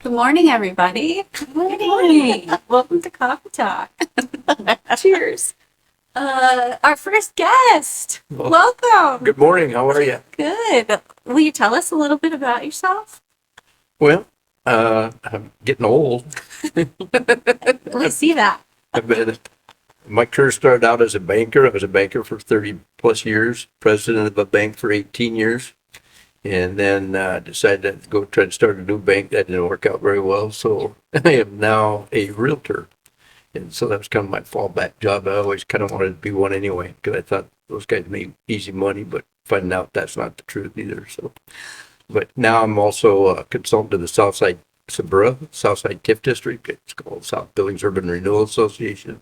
Good morning, everybody. Good morning. Welcome to Coffee Talk. Cheers. Our first guest. Well, Welcome. good morning. How are you? Good. Will you tell us a little bit about yourself? Well, I'm getting old. I see that. I've been, my career started out as a banker. I was a banker for 30 plus years, president of a bank for 18 years, and then decided to go try to start a new bank. That didn't work out very well. So I am now a realtor. And so that was kind of my fallback job. I always kind of wanted to be one anyway, because I thought those guys made easy money, but finding out that's not the truth either. So, but now I'm also a consultant to the Southside SBURA, Southside TIF District. It's called South Billings Urban Renewal Association.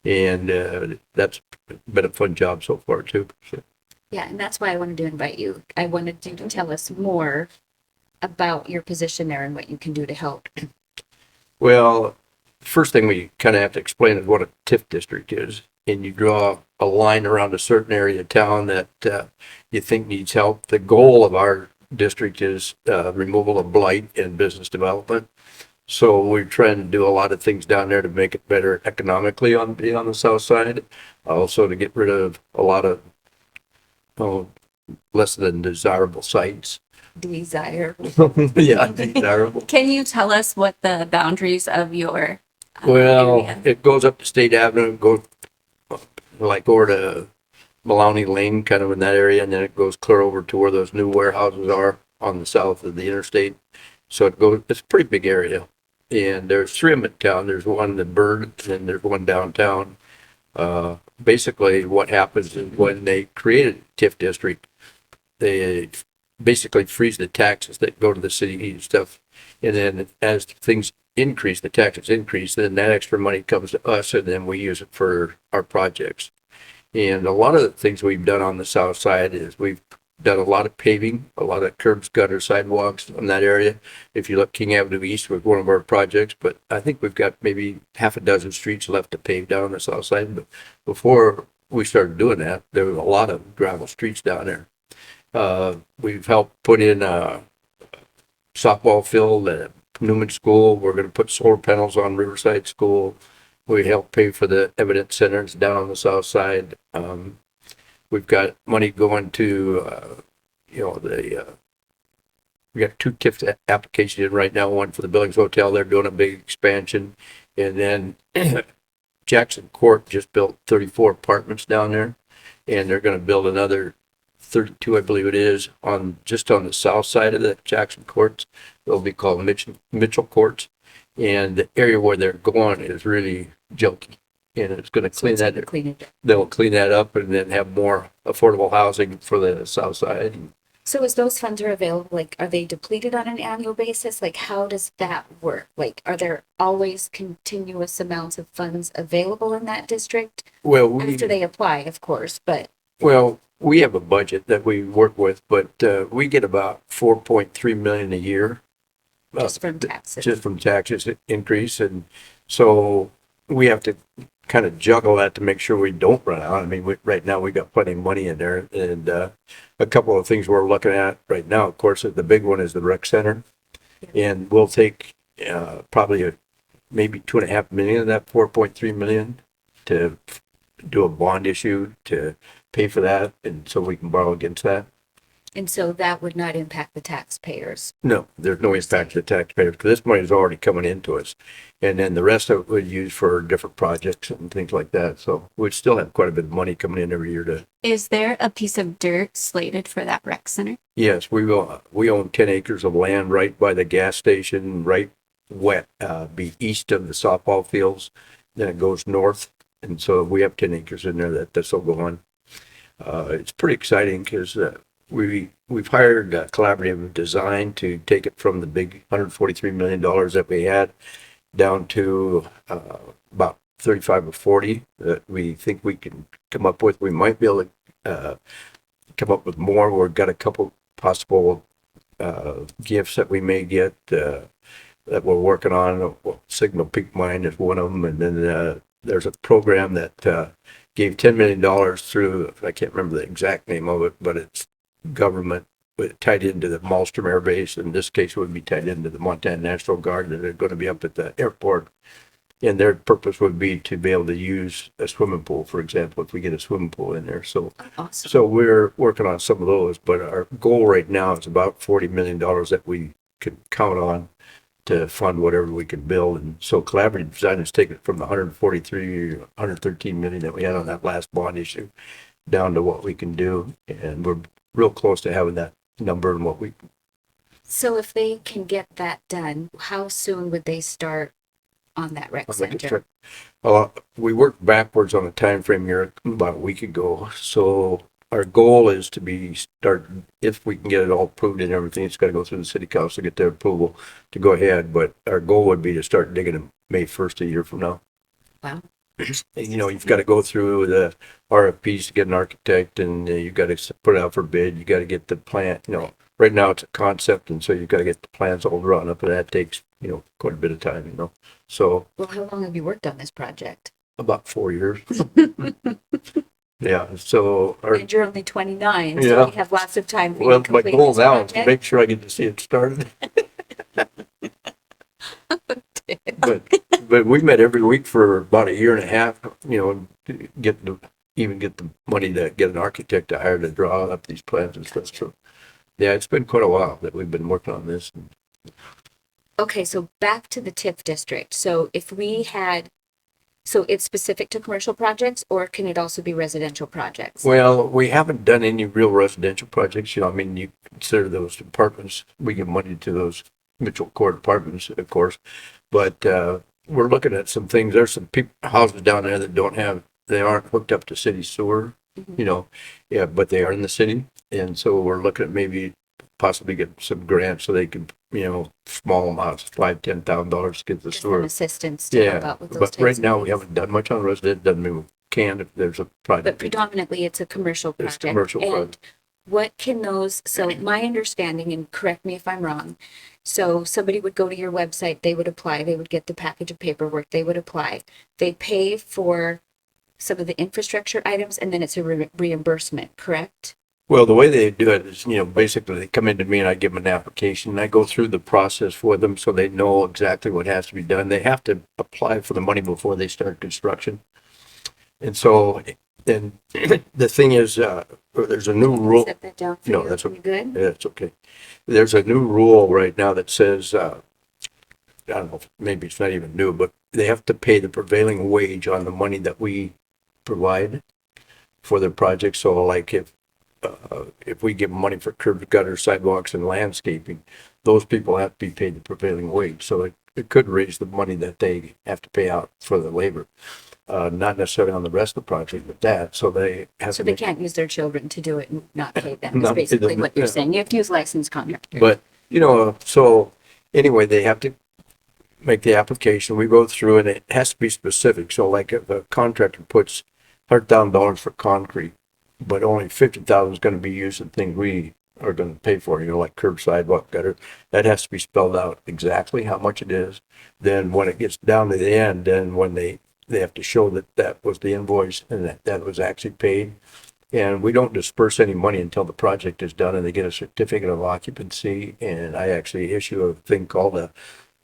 And that's been a fun job so far too. So. Yeah, and that's why I wanted to invite you. I wanted you to tell us more about your position there and what you can do to help. Well, first thing we kind of have to explain is what a TIF district is. And you draw a line around a certain area of town that you think needs help. The goal of our district is removal of blight and business development. So we're trying to do a lot of things down there to make it better economically on the south side. Also to get rid of a lot of less than desirable sites. Desire. Yeah, desirable. Can you tell us what the boundaries of your Well, area? it goes up to State Avenue, goes like over to Maloney Lane, kind of in that area, and then it goes clear over to where those new warehouses are on the south of the interstate. So it's a pretty big area. And there's three of them in town. There's one in the Bird, and there's one downtown. Basically, what happens is when they created TIF district, they basically freeze the taxes that go to the city and stuff. And then as things increase, the taxes increase, then that extra money comes to us, and then we use it for our projects. And a lot of the things we've done on the south side is we've done a lot of paving, a lot of curbs, gutter, sidewalks in that area. If you look, King Avenue East was one of our projects, but I think we've got maybe half a dozen streets left to pave down on the south side. But before we started doing that, there was a lot of gravel streets down there. We've helped put in a softball field at Newman School. We're going to put solar panels on Riverside School. We helped pay for the evidence centers down on the south side. We've got money going to, we got two TIF applications in right now, one for the Billings Hotel. They're doing a big expansion. And then Jackson Court just built 34 apartments down there, and they're going to build another 32, I believe it is, just on the south side of the Jackson Courts. They'll be called Mitchell Courts. And the area where they're going is really junky. And it's going to clean that. They'll clean that up and then have more affordable housing for the south side. So as those funds are available, like, are they depleted on an annual basis? Like, how does that work? Like, are there always continuous amounts of funds available in that district? Well, After they apply, of course, but. Well, we have a budget that we work with, but we get about 4.3 million a year. Just from taxes. Just from taxes increase. And so we have to kind of juggle that to make sure we don't run out. I mean, right now we got plenty of money in there, and a couple of things we're looking at right now, of course, the big one is the rec center. Yeah. And we'll take probably maybe 2.5 million of that 4.3 million to do a bond issue to pay for that, and so we can borrow against that. And so that would not impact the taxpayers. No, there's no impact to the taxpayers because this money is already coming into us. And then the rest of it would use for different projects and things like that. So we'd still have quite a bit of money coming in every year to. Is there a piece of dirt slated for that rec center? Yes, we will. We own 10 acres of land right by the gas station, right be east of the softball fields. Then it goes north. And so we have 10 acres in there that this will go on. It's pretty exciting because we've hired collaborative design to take it from the big $143 million that we had down to about 35 or 40 that we think we can come up with. We might be able to come up with more. We've got a couple possible gifts that we may get that we're working on. Signal Peak Mine is one of them, and then there's a program that gave $10 million through, I can't remember the exact name of it, but it's government tied into the Malmstrom Air Base. In this case, it would be tied into the Montana National Guard that are going to be up at the airport. And their purpose would be to be able to use a swimming pool, for example, if we get a swimming pool in there. So, Awesome. so we're working on some of those, but our goal right now is about $40 million that we could count on to fund whatever we can build. And so collaborative design has taken it from the 113 million that we had on that last bond issue down to what we can do. And we're real close to having that number and what we. So if they can get that done, how soon would they start on that rec center? We worked backwards on the time frame here about a week ago. So our goal is to start, if we can get it all approved and everything, it's got to go through the city council to get their approval to go ahead. But our goal would be to start digging in May 1st a year from now. Wow. You know, you've got to go through the RFPs to get an architect, and you've got to put it out for bid. You got to get the plan, you know, right now it's a concept, and so you've got to get the plans all drawn up, and that takes, you know, quite a bit of time, you know. So. Well, how long have you worked on this project? About 4 years. Yeah, so. And you're only 29, so Yeah. you have lots of time for you Well, to my complete goal this now is to project. make sure I get to see it started. But we met every week for about a year and a half, you know, and get the money to get an architect to hire to draw up these plans and stuff. So, yeah, it's been quite a while that we've been working on this. Okay, so back to the TIF district. So if we had, so it's specific to commercial projects, or can it also be residential projects? Well, we haven't done any real residential projects, you know, I mean, you consider those apartments, we give money to those Mitchell Court apartments, of course, but, we're looking at some things. There's some houses down there that they aren't hooked up to city sewer, you know, yeah, but they are in the city. And so we're looking at maybe possibly get some grants so they can, you know, small amounts, $5,000-$10,000 to get the Just sewer. some assistance to help out with those But types right of now we things. haven't done much on resident. Doesn't mean we can if there's a project. But predominantly it's a commercial It's project. commercial And project. what can those, so my understanding, and correct me if I'm wrong, so somebody would go to your website, they would apply, they would get the package of paperwork, they would apply. They pay for some of the infrastructure items, and then it's a reimbursement, correct? Well, the way they do it is, you know, basically they come into me and I give them an application and I go through the process for them so they know exactly what has to be done. They have to apply for the money before they start construction. And so, then the thing is, there's a new rule. Set that down for No, you. that's okay. You good? Yeah, it's okay. There's a new rule right now that says, I don't know, maybe it's not even new, but they have to pay the prevailing wage on the money that we provide for their project. So like if we give money for curb, gutter, sidewalks and landscaping, those people have to be paid the prevailing wage. So it could raise the money that they have to pay out for the labor. Not necessarily on the rest of the project, but that, so they have So to they make. can't use their children to do it and not pay them, is Not pay basically them, what you're yeah. saying. You have to use licensed contractors. But, you know, so anyway, they have to make the application. We go through and it has to be specific. So like if a contractor puts $100,000 for concrete, but only 50,000 is going to be used in things we are going to pay for, you know, like curb, sidewalk, gutter, that has to be spelled out exactly how much it is. Then when it gets down to the end, then when they have to show that that was the invoice and that was actually paid. And we don't disperse any money until the project is done and they get a certificate of occupancy. And I actually issue a thing called a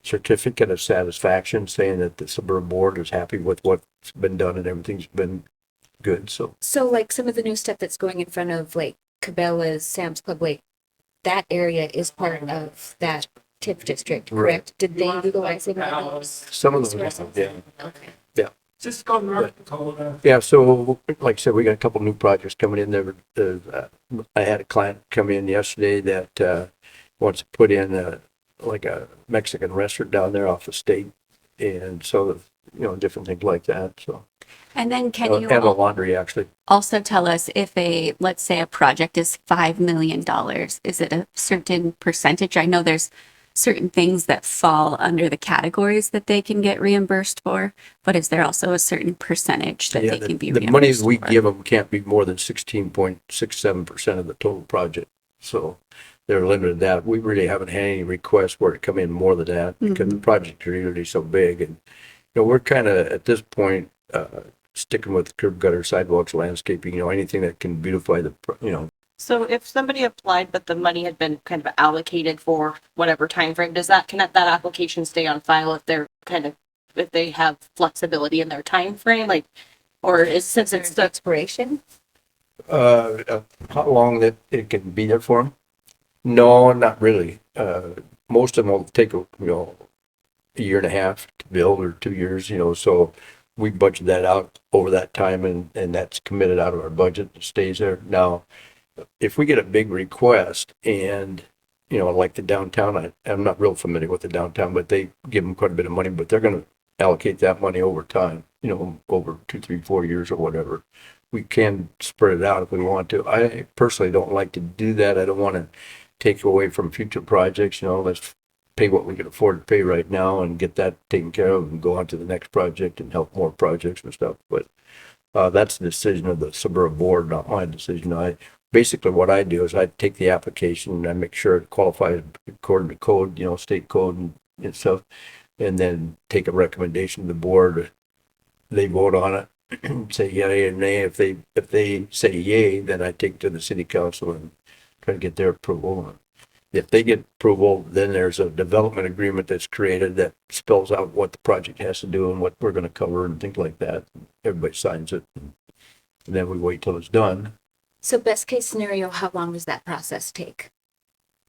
certificate of satisfaction saying that the SBURA board is happy with what's been done and everything's been good. So like some of the new stuff that's going in front of like Cabela's, Sam's Club, like that area is part of that TIF district, correct? Did they utilize any of those? some of those, resources? yeah. Okay. Just go north Dakota. Yeah, so like I said, we got a couple new projects coming in there. I had a client come in yesterday that wants to put in like a Mexican restaurant down there off the state. And so, you know, different things like that, so. And then can you And a laundry, actually. also tell us if let's say a project is $5 million, is it a certain percentage? I know there's certain things that fall under the categories that they can get reimbursed for, but is there also a certain percentage that Yeah, they can be the reimbursed monies we for? give them can't be more than 16.67% of the total project. So they're limited to that. We really haven't had any requests where it come in more than that because the projects are usually so big. And, you know, we're kind of at this point, sticking with curb, gutter, sidewalks, landscaping, you know, anything that can beautify the, you know, So if somebody applied, but the money had been kind of allocated for whatever time frame, can that application stay on file if they're if they have flexibility in their time frame, like, or is, since it's There's the, expiration? How long that it can be there for them? No, not really. Most of them will take a year and a half to build or 2 years, so we budget that out over that time and that's committed out of our budget. It stays there. Now, if we get a big request and, like the downtown, I'm not real familiar with the downtown, but they give them quite a bit of money, but they're going to allocate that money over time, over 2, 3, 4 years or whatever. We can spread it out if we want to. I personally don't like to do that. I don't want to take away from future projects, let's pay what we can afford to pay right now and get that taken care of and go on to the next project and help more projects and stuff. But that's the decision of the SBURA board, not my decision. Basically what I do is I take the application and I make sure it qualifies according to code, state code and stuff, and then take a recommendation to the board. They vote on it, say yay or nay. If they say yay, then I take it to the city council and try to get their approval. If they get approval, then there's a development agreement that's created that spells out what the project has to do and what we're going to cover and things like that. Everybody signs it, and then we wait till it's done. So best case scenario, how long does that process take?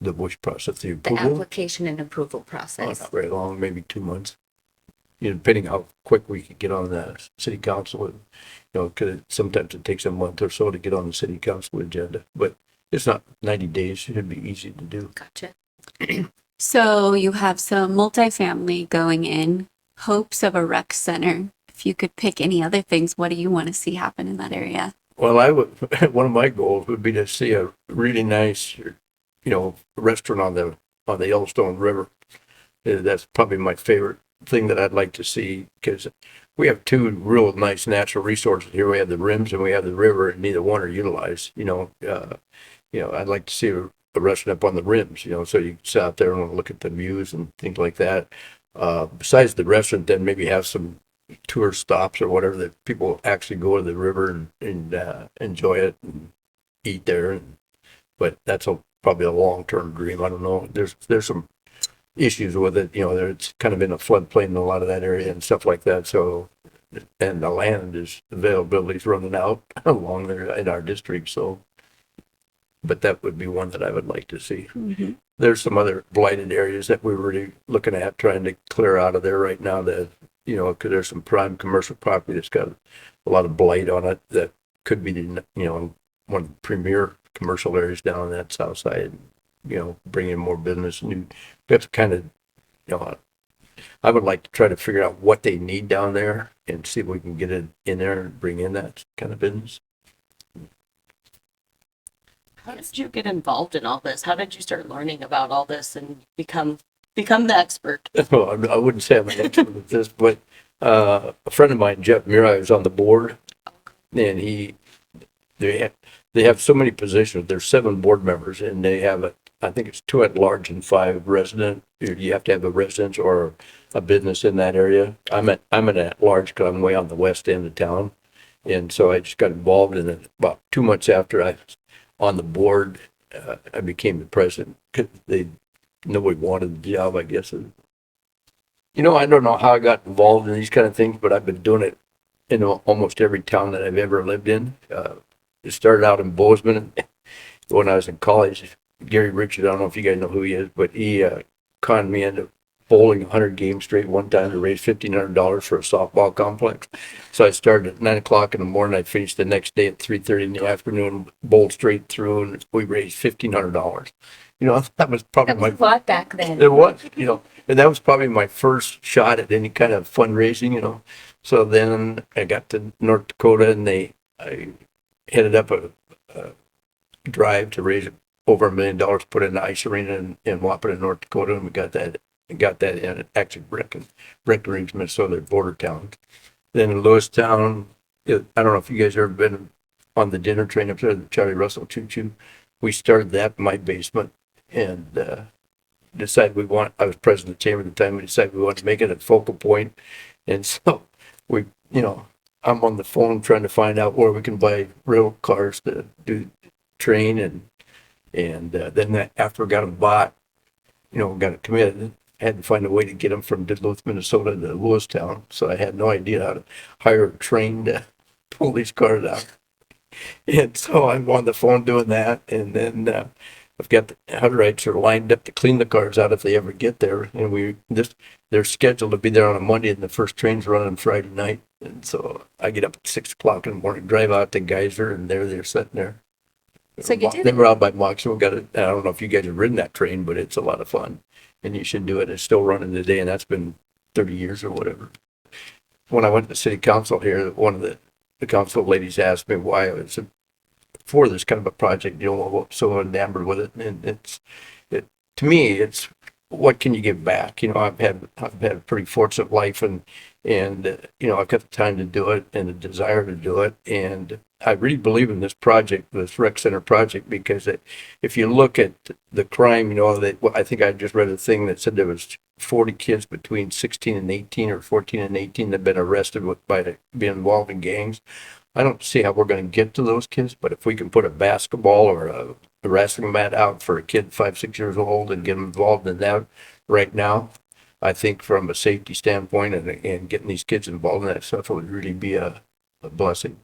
The bush process, the The approval, application and approval oh, process? not very long, maybe 2 months. Depending how quick we can get on the city council, because sometimes it takes a month or so to get on the city council agenda, but it's not 90 days. It'd be easy to do. Gotcha. So you have some multifamily going in, hopes of a rec center. If you could pick any other things, what do you want to see happen in that area? Well, one of my goals would be to see a really nice, restaurant on the Yellowstone River. That's probably my favorite thing that I'd like to see, because we have two real nice natural resources here. We have the rims and we have the river, and neither one are utilized. I'd like to see a restaurant up on the rims, so you can sit out there and look at the views and things like that. Besides the restaurant, then maybe have some tour stops or whatever that people actually go to the river and enjoy it and eat there. But that's probably a long-term dream. I don't know. There's some issues with it. It's kind of in a floodplain in a lot of that area and stuff like that. So, and the land availability is running out along there in our district. So, but that would be one that I would like to see. Mm-hmm. There's some other blighted areas that we're really looking at trying to clear out of there right now that, because there's some prime commercial property that's got a lot of blight on it that could be, one of the premier commercial areas down on that south side, bring in more business. And we have to kind of, I would like to try to figure out what they need down there and see if we can get it in there and bring in that kind of business. how did you get involved in all this? How did you start learning about all this and become the expert? Well, I wouldn't say I'm an expert at this, but a friend of mine, Jeff Murray, was on the board, and they have so many positions. There's 7 board members, and they have I think it's 2 at large and 5 resident. You have to have a residence or a business in that area. I'm an at large because I'm way on the west end of town, and so I just got involved in it about 2 months after I was on the board. I became the president because nobody wanted the job, I guess. I don't know how I got involved in these kind of things, but I've been doing it in almost every town that I've ever lived in. It started out in Bozeman when I was in college. Gary Richard, I don't know if you guys know who he is, but he conned me into bowling 100 games straight one time to raise $1,500 for a softball complex. So I started at 9 o'clock in the morning. I finished the next day at 3:30 in the afternoon, bowled straight through, and we raised $1,500. That was probably That was a lot back then. it was, and that was probably my first shot at any kind of fundraising, So then I got to North Dakota, and I headed up a drive to raise over $1 million, put in the ice arena in Wahpeton, North Dakota, and we got that in actually Breck arrangement, so they're border towns. Then in Lewistown, I don't know if you guys ever been on the dinner train up there, the Charlie Russell Choo Choo. We started that in my basement and decided I was president of the chamber at the time, we decided we wanted to make it a focal point. And so I'm on the phone trying to find out where we can buy real cars to do train and then after we got them bought, got it committed, I had to find a way to get them from Duluth, Minnesota to Lewistown. So I had no idea how to hire a train to pull these cars out. And so I'm on the phone doing that. And then I've got the Hutterites are lined up to clean the cars out if they ever get there. And they're scheduled to be there on a Monday and the first train's running Friday night. And so I get up at 6 o'clock in the morning, drive out to Geyser, and they're sitting there. So you did They it. were out by Moxie. I don't know if you guys have ridden that train, but it's a lot of fun. And you should do it. It's still running today, and that's been 30 years or whatever. When I went to city council here, one of the council ladies asked me why I was for this kind of a project, so enamored with it. And to me, it's what can you give back? I've had a pretty fortunate life and I've got the time to do it and the desire to do it. And I really believe in this project, this rec center project, because if you look at the crime, I think I just read a thing that said there was 40 kids between 16 and 18 or 14 and 18 that have been arrested by being involved in gangs. I don't see how we're going to get to those kids, but if we can put a basketball or a wrestling mat out for a kid 5, 6 years old and get them involved in that right now, I think from a safety standpoint and getting these kids involved in that stuff, it would really be a blessing,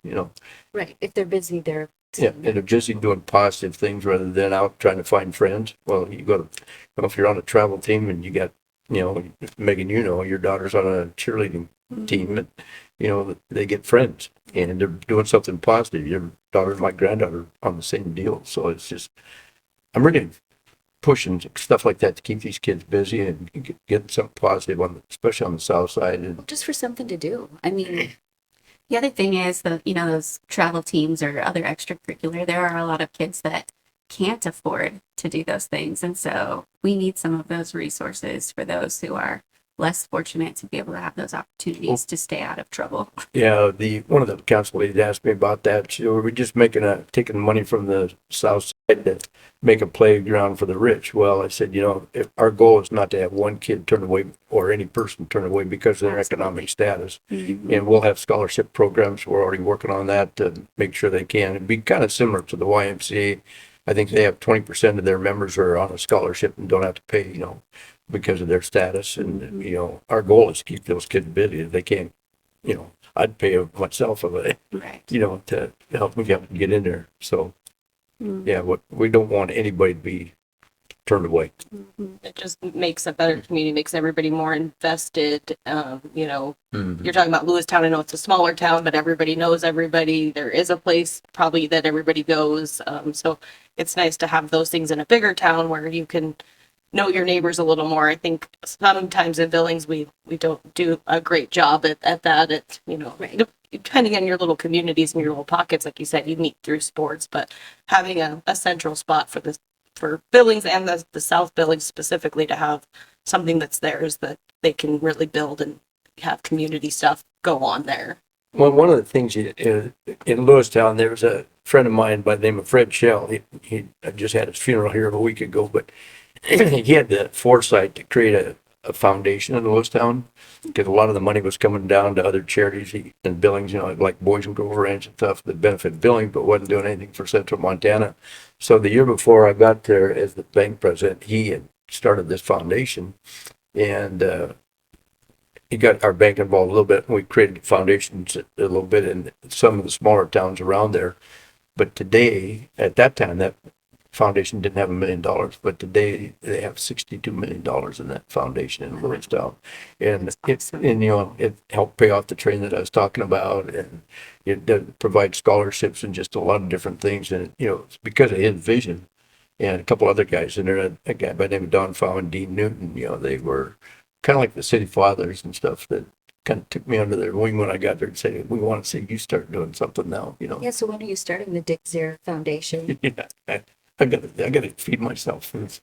Right. If they're busy, they're. Yeah, and they're just doing positive things rather than out trying to find friends. Well, you go to, if you're on a travel team and you got, Megan, your daughter's on a cheerleading team and, they get friends and they're doing something positive. Your daughter and my granddaughter on the same deal. So it's just, I'm really pushing stuff like that to keep these kids busy and get something positive especially on the south side. And Just for something to do. I mean, The other thing is those travel teams or other extracurricular, there are a lot of kids that can't afford to do those things. And so we need some of those resources for those who are less fortunate to be able to have those opportunities to stay out of trouble. yeah, one of the council ladies asked me about that. We're just taking money from the south side to make a playground for the rich. Well, I said, if our goal is not to have one kid turn away or any person turn away because of their economic status. Mm-hmm. And we'll have scholarship programs. We're already working on that to make sure they can. It'd be kind of similar to the YMCA. I think they have 20% of their members are on a scholarship and don't have to pay, because of their status. And, our goal is to keep those kids busy. If they can't, I'd pay myself Right. to help them get in there. So, yeah, we don't want anybody to be turned away. It just makes a better community, makes everybody more invested. Mm-hmm. You're talking about Lewistown. I know it's a smaller town, but everybody knows everybody. There is a place probably that everybody goes. So it's nice to have those things in a bigger town where you can know your neighbors a little more. I think sometimes in Billings, we don't do a great job at that. It's, Right. depending on your little communities and your little pockets, like you said, you meet through sports, but having a central spot for Billings and the South Billings specifically to have something that's theirs that they can really build and have community stuff go on there. Well, one of the things in Lewistown, there was a friend of mine by the name of Fred Shell. He just had his funeral here a week ago, but he had the foresight to create a foundation in Lewistown because a lot of the money was coming down to other charities in Billings, like Boys and Grove Ranch and stuff that benefit Billings, but wasn't doing anything for Central Montana. So the year before I got there as the bank president, he had started this foundation and he got our bank involved a little bit, and we created foundations a little bit in some of the smaller towns around there. But today, at that time, that foundation didn't have $1 million, but today they have $62 million in that foundation in Lewistown. And it helped pay off the train that I was talking about, and it provides scholarships and just a lot of different things. And it's because of his vision and a couple other guys in there, a guy by the name of Don Fow and Dean Newton, they were kind of like the city fathers and stuff that kind of took me under their wing when I got there and said, we want to see you start doing something now, yeah. So when are you starting the Dick Zier Foundation? Yeah, I gotta feed myself first.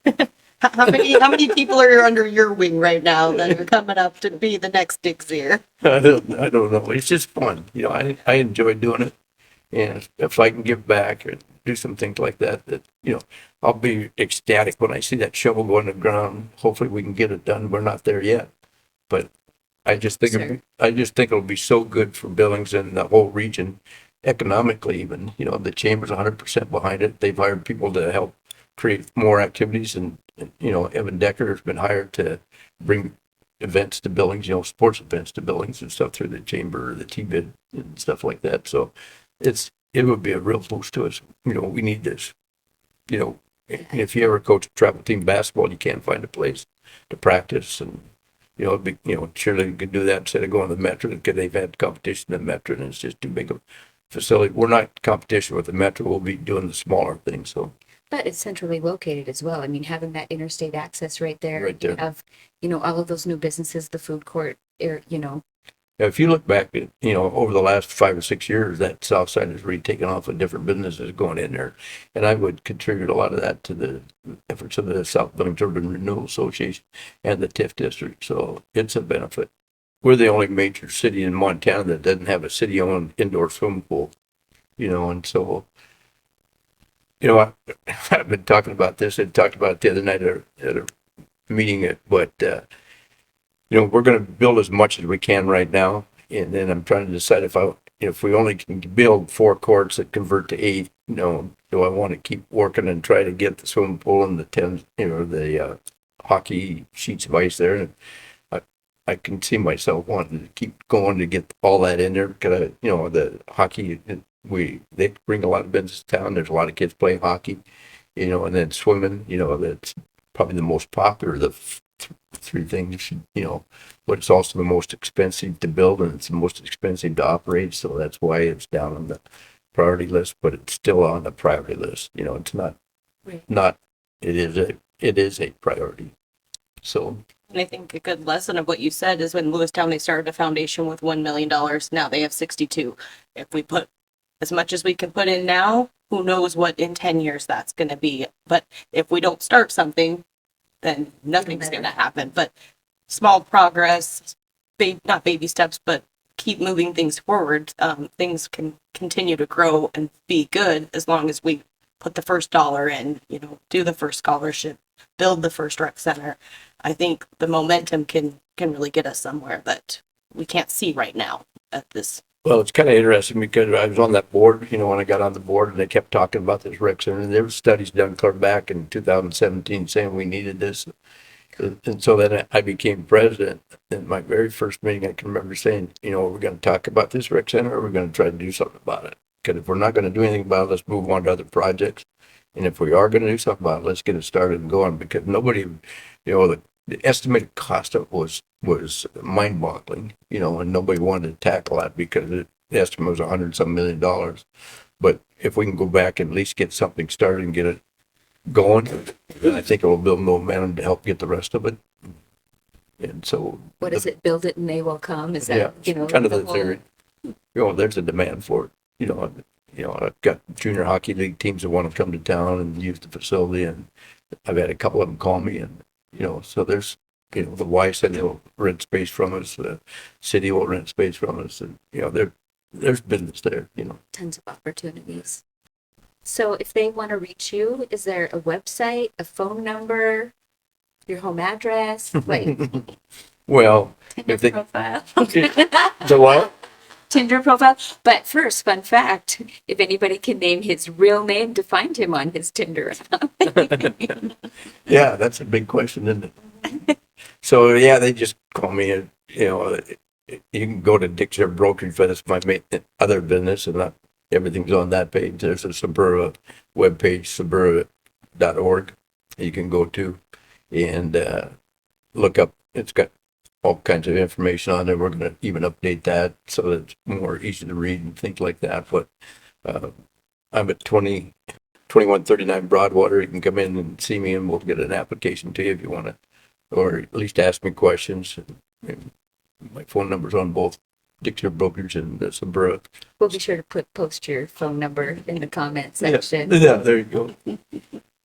How many people are under your wing right now that are coming up to be the next Dick Zier? I don't know. It's just fun. I enjoy doing it. And if I can give back or do some things like that, I'll be ecstatic when I see that shovel go in the ground. Hopefully we can get it done. We're not there yet, but I just think Sure. it'll be so good for Billings and the whole region. economically even, the chamber's 100% behind it. They've hired people to help create more activities, and Evan Decker has been hired to bring events to Billings, sports events to Billings and stuff through the chamber, the T-bid and stuff like that. So it would be a real boost to us. We need this. If you ever coach travel team basketball, you can't find a place to practice, and surely you could do that instead of going to the Metro, because they've had competition in the Metro, and it's just too big of a facility. We're not in competition with the Metro. We'll be doing the smaller things. So, But it's centrally located as well. I mean, having that interstate access right there. Right there. You have, all of those new businesses, the food court, if you look back at, over the last 5 or 6 years, that south side has really taken off with different businesses going in there. And I would contribute a lot of that to the efforts of the South Billings Urban Renewal Association and the TIF district. So it's a benefit. We're the only major city in Montana that doesn't have a city-owned indoor swimming pool, and so, I've been talking about this. I talked about it the other night at a meeting, but we're going to build as much as we can right now, and then I'm trying to decide if we only can build 4 courts that convert to 8. Do I want to keep working and try to get the swimming pool and the hockey sheets of ice there? And I can see myself wanting to keep going to get all that in there, because the hockey, they bring a lot of business to town. There's a lot of kids playing hockey, and then swimming. That's probably the most popular of the 3 things, but it's also the most expensive to build, and it's the most expensive to operate. So that's why it's down on the priority list, but it's still on the priority list. It's not, it is a priority. So. And I think a good lesson of what you said is when Lewistown, they started a foundation with $1 million. Now they have 62. If we put as much as we can put in now, who knows what in 10 years that's going to be. But if we don't start something, then nothing's going to happen. But small progress, not baby steps, but keep moving things forward. Things can continue to grow and be good as long as we put the first dollar in, do the first scholarship, build the first rec center. I think the momentum can really get us somewhere that we can't see right now at this. Well, it's kind of interesting because I was on that board, when I got on the board, and they kept talking about this rec center, and there were studies done clear back in 2017 saying we needed this. And so then I became president. In my very first meeting, I can remember saying, we're going to talk about this rec center, or we're going to try to do something about it. Because if we're not going to do anything about it, let's move on to other projects. And if we are going to do something about it, let's get it started and going. Because nobody, the estimated cost of it was mind-boggling, and nobody wanted to tackle that because the estimate was $100-some million. But if we can go back and at least get something started and get it going, then I think it will build momentum to help get the rest of it. And so, what is it? Build it and they will come. Is that kind of the theory? There's a demand for it. I've got junior hockey league teams that want to come to town and use the facility, and I've had a couple of them call me, and so there's the Y said they'll rent space from us, the city will rent space from us, and there's business there. Tons of opportunities. So if they want to reach you, is there a website, a phone number, your home address? Like Well, Tinder if they profile. the what? Tinder profile. But first, fun fact, if anybody can name his real name to find him on his Tinder account. Yeah, that's a big question, isn't it? So yeah, they just call me, and you can go to Dick Zier Brokerage, but that's my other business, and not everything's on that page. There's a SBURA webpage, SBURA.org, you can go to and look up. It's got all kinds of information on there. We're going to even update that so that it's more easy to read and things like that. But I'm at 2139 Broadwater. You can come in and see me, and we'll get an application to you if you want to, or at least ask me questions. And my phone number's on both Dick Zier Brokerage and SBURA. We'll be sure to post your phone number in the comment section. Yeah, there you go.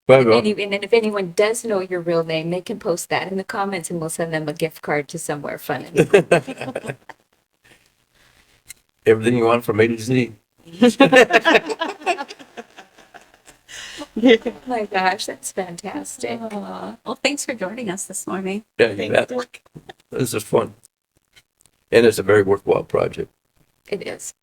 And if anyone does know your real name, they can post that in the comments, and we'll send them a gift card to somewhere fun. Everything you want from A to Z. Oh my gosh, that's fantastic. Well, thanks for joining us this morning. Yeah, you bet. This is fun. And it's a very worthwhile project. It is.